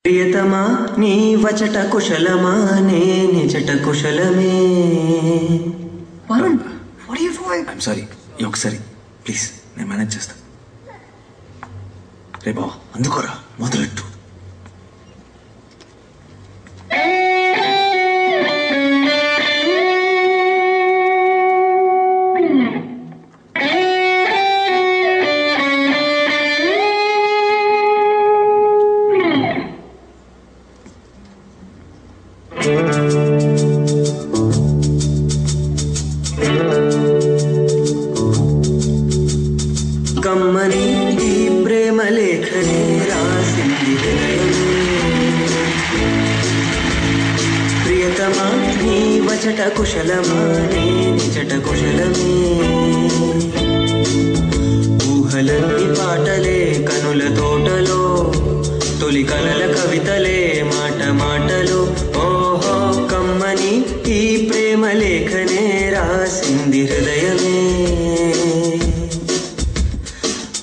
ప్రియతమా నీ వచట కుశలమా నే నిజట కుశలమే. Varun, what are you doing? I'm sorry, ఒకసారి ప్లీజ్ నేను మేనేజ్ చేస్తా. రే బావా అందుకోరా, మొదలెట్టు. కమ్మని ఈ ప్రేమ లేఖనే రాసింది ప్రియతమా నీ వచట కుశలమా నే నిజట కుశలమే. ఊహలన్నీ పాటలే కనుల తోటలో, తొలి కలల కవితలే మాట మాటలు. ఓహో కమ్మని ఈ ప్రేమ లేఖనే రాసింది హృదయమే.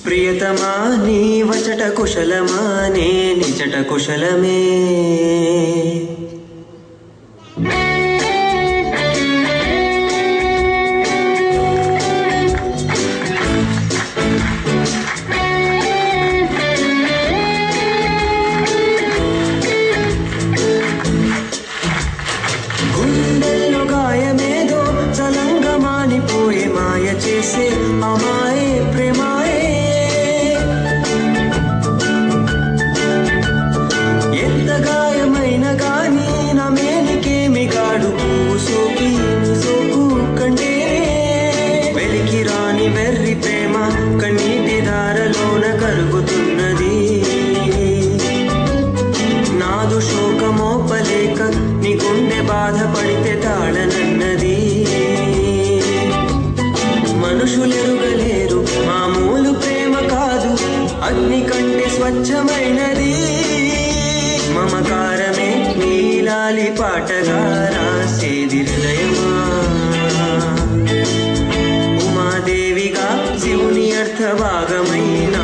ప్రియతమా నీ వచట కుశలమా నే నిజట కుశలమే. గుండెల్లో గాయమేదో చలంగా మానిపోయే మాయ చేసే అమాయే ప్రేమాయే. ఎంత గాయమైన గాని నా మేనికేమి గాడు సోకి సోకు కంటేనే. వెలికి రాని వెర్రి ప్రేమ కన్నీటి దారలోన కరుగుతున్నది. నాదు శోకమోపలేక నీ గుండె బాధపడితే తాళనన్నది. మనుషులెరుగలేరు మామూలు ప్రేమ కాదు, అగ్ని కంటే స్వచ్ఛమైనది. మమకారమే నీలాలి పాటగా రాసేది హృదయమా. ఉమాదేవిగా శివుని అర్థభాగమైన